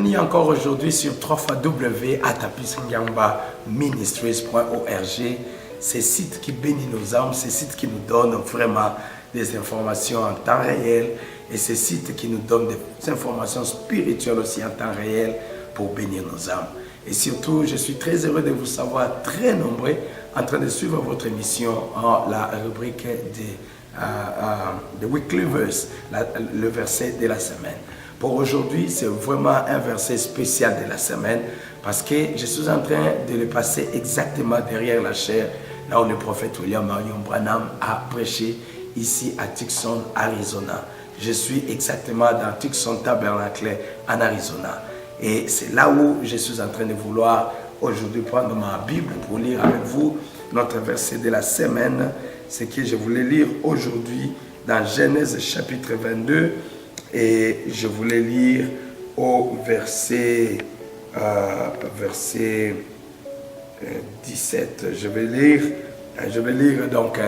bienvenue encore aujourd'hui sur www.atapisngamba-ministries.org. Ces sites qui bénissent nos âmes, ces sites qui nous donnent vraiment des informations en temps réel et ces sites qui nous donnent des informations spirituelles aussi en temps réel pour bénir nos âmes. Et surtout, je suis très heureux de vous savoir très nombreux en train de suivre votre émission en la rubrique de Weekly Verse, le verset de la semaine. Pour aujourd'hui, c'est vraiment un verset spécial de la semaine parce que je suis en train de le passer exactement derrière la chaire, là où le prophète William Marion Branham a prêché ici à Tucson, Arizona. Je suis exactement dans Tucson Tabernacle en Arizona. Et c'est là où je suis en train de vouloir aujourd'hui prendre ma Bible pour lire avec vous notre verset de la semaine. Ce que je voulais lire aujourd'hui dans Genèse chapitre 22. Et je voulais lire au verset 17. Je vais lire donc,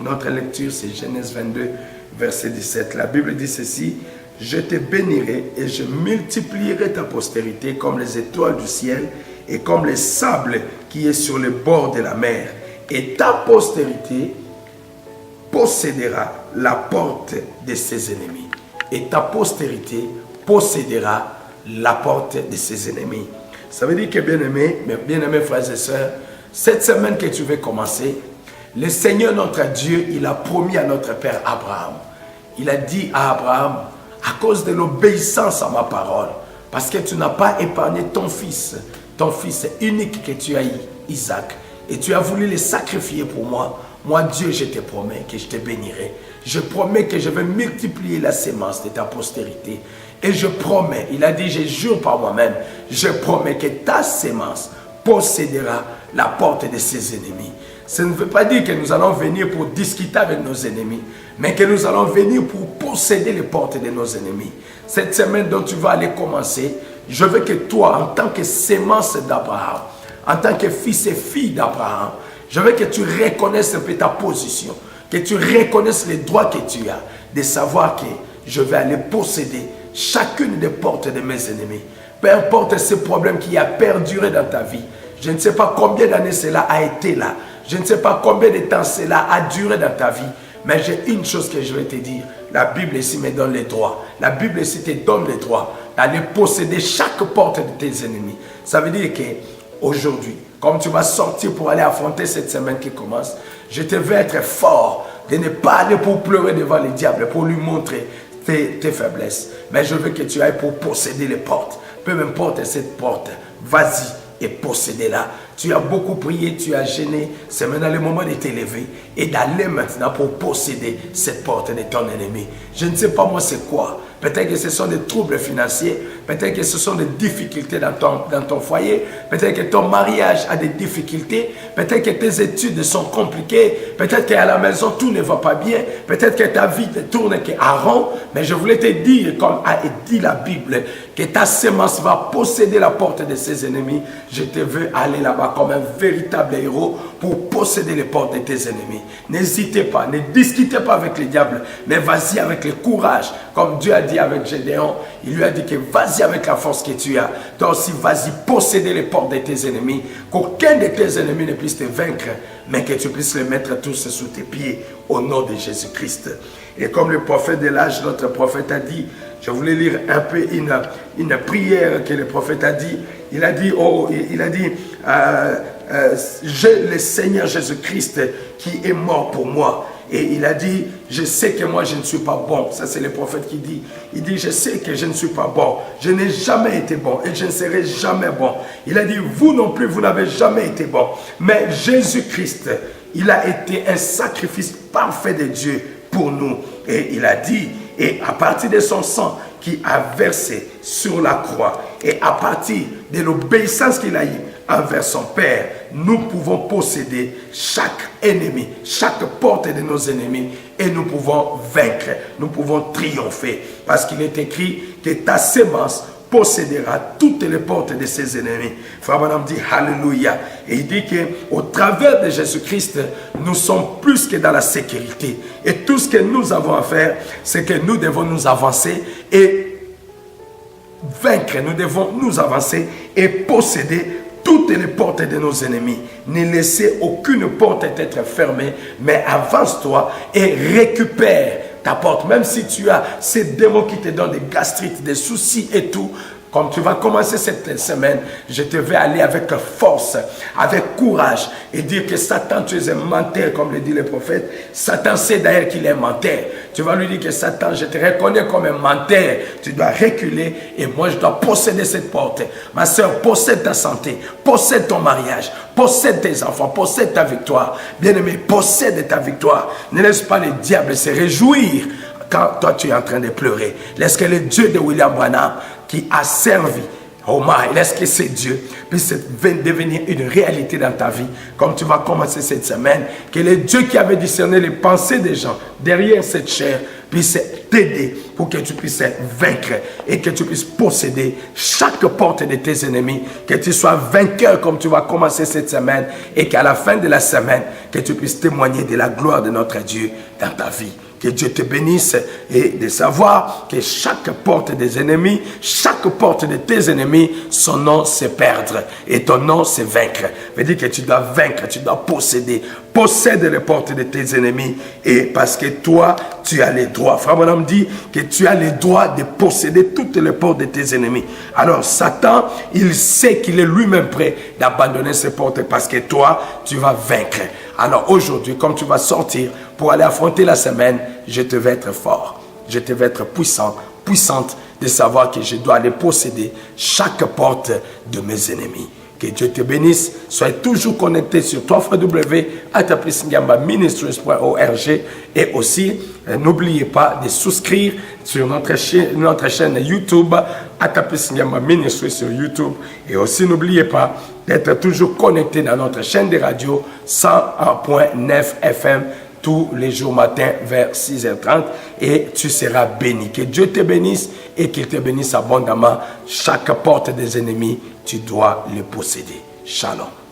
notre lecture c'est Genèse 22, verset 17. La Bible dit ceci: je te bénirai et je multiplierai ta postérité comme les étoiles du ciel et comme les sables qui est sur le bord de la mer. Et ta postérité possédera la porte de ses ennemis. Et ta postérité possédera la porte de ses ennemis. Ça veut dire que, bien-aimés frères et sœurs, cette semaine que tu veux commencer, le Seigneur notre Dieu, il a promis à notre Père Abraham. Il a dit à Abraham, à cause de l'obéissance à ma parole, parce que tu n'as pas épargné ton fils unique que tu as eu, Isaac, et tu as voulu le sacrifier pour moi. Moi, Dieu, je te promets que je te bénirai. Je promets que je vais multiplier la sémence de ta postérité. Et je promets, il a dit, je jure par moi-même, je promets que ta sémence possédera la porte de ses ennemis. Ça ne veut pas dire que nous allons venir pour discuter avec nos ennemis, mais que nous allons venir pour posséder les portes de nos ennemis. Cette semaine dont tu vas aller commencer, je veux que toi, en tant que sémence d'Abraham, en tant que fils et fille d'Abraham, je veux que tu reconnaisses un peu ta position, que tu reconnaisses les droits que tu as, de savoir que je vais aller posséder chacune des portes de mes ennemis. Peu importe ce problème qui a perduré dans ta vie, je ne sais pas combien d'années cela a été là, je ne sais pas combien de temps cela a duré dans ta vie, mais j'ai une chose que je vais te dire, la Bible ici me donne les droits, la Bible ici te donne les droits d'aller posséder chaque porte de tes ennemis. Ça veut dire que aujourd'hui, comme tu vas sortir pour aller affronter cette semaine qui commence, je te veux être fort, de ne pas aller pour pleurer devant le diable, pour lui montrer tes faiblesses. Mais je veux que tu ailles pour posséder les portes. Peu importe cette porte, vas-y et possédez-la. Tu as beaucoup prié, tu as gêné. C'est maintenant le moment de t'élever et d'aller maintenant pour posséder cette porte de ton ennemi. Je ne sais pas moi c'est quoi. Peut-être que ce sont des troubles financiers, peut-être que ce sont des difficultés dans ton foyer, peut-être que ton mariage a des difficultés, peut-être que tes études sont compliquées, peut-être qu'à la maison tout ne va pas bien, peut-être que ta vie ne tourne qu'à rond, mais je voulais te dire, comme a dit la Bible, que ta sémence va posséder la porte de ses ennemis. Je te veux aller là-bas comme un véritable héros pour posséder les portes de tes ennemis. N'hésitez pas, ne discutez pas avec le diable, mais vas-y avec le courage, comme Dieu a dit avec Gédéon. Il lui a dit que vas-y avec la force que tu as. Toi aussi, vas-y posséder les portes de tes ennemis, qu'aucun de tes ennemis ne puisse te vaincre, mais que tu puisses les mettre tous sous tes pieds au nom de Jésus-Christ. Et comme le prophète de l'âge, notre prophète a dit, je voulais lire un peu une prière que le prophète a dit. Il a dit, j'ai le Seigneur Jésus-Christ qui est mort pour moi. Et il a dit, je sais que moi je ne suis pas bon. Ça c'est le prophète qui dit. Il dit, je sais que je ne suis pas bon. Je n'ai jamais été bon et je ne serai jamais bon. Il a dit, vous non plus, vous n'avez jamais été bon. Mais Jésus-Christ, il a été un sacrifice parfait de Dieu pour nous. Et il a dit, et à partir de son sang qui a versé sur la croix, et à partir de l'obéissance qu'il a eue envers son Père, nous pouvons posséder chaque ennemi, chaque porte de nos ennemis, et nous pouvons vaincre, nous pouvons triompher, parce qu'il est écrit que ta sémence possédera toutes les portes de ses ennemis. Frère Branham dit Alléluia. Et il dit qu'au travers de Jésus-Christ, nous sommes plus que dans la sécurité. Et tout ce que nous avons à faire, c'est que nous devons nous avancer et vaincre, nous devons nous avancer et posséder toutes les portes de nos ennemis. Ne laissez aucune porte être fermée, mais avance-toi et récupère ta porte. Même si tu as ces démons qui te donnent des gastrites, des soucis et tout, comme tu vas commencer cette semaine, je te vais aller avec force, avec courage et dire que Satan, tu es un menteur, comme le dit le prophète. Satan sait d'ailleurs qu'il est un menteur. Tu vas lui dire que Satan, je te reconnais comme un menteur. Tu dois reculer et moi, je dois posséder cette porte. Ma soeur, possède ta santé, possède ton mariage, possède tes enfants, possède ta victoire. Bien-aimé, possède ta victoire. Ne laisse pas le diable se réjouir quand toi, tu es en train de pleurer. Laisse que le Dieu de William Branham, qui a servi au mal, laisse que ce Dieu puisse devenir une réalité dans ta vie, comme tu vas commencer cette semaine, que le Dieu qui avait discerné les pensées des gens derrière cette chair puisse t'aider pour que tu puisses vaincre et que tu puisses posséder chaque porte de tes ennemis, que tu sois vainqueur comme tu vas commencer cette semaine et qu'à la fin de la semaine, que tu puisses témoigner de la gloire de notre Dieu dans ta vie. Que Dieu te bénisse et de savoir que chaque porte des ennemis, chaque porte de tes ennemis, son nom c'est perdre et ton nom c'est vaincre. Veut dire que tu dois vaincre, tu dois posséder. Possède les portes de tes ennemis et parce que toi, tu as les droits. Frère Branham dit que tu as les droits de posséder toutes les portes de tes ennemis. Alors Satan, il sait qu'il est lui-même prêt d'abandonner ses portes parce que toi, tu vas vaincre. Alors aujourd'hui, comme tu vas sortir pour aller affronter la semaine, je te vais être fort. Je te vais être puissant, puissante de savoir que je dois aller posséder chaque porte de mes ennemis. Que Dieu te bénisse. Sois toujours connecté sur www.atapisingamba-ministries.org et aussi n'oubliez pas de souscrire sur notre chaîne YouTube Atapisingamba Ministries sur YouTube et aussi n'oubliez pas d'être toujours connecté dans notre chaîne de radio 101.9 FM tous les jours matin vers 6h30 et tu seras béni. Que Dieu te bénisse et qu'il te bénisse abondamment. Chaque porte des ennemis, tu dois les posséder. Shalom.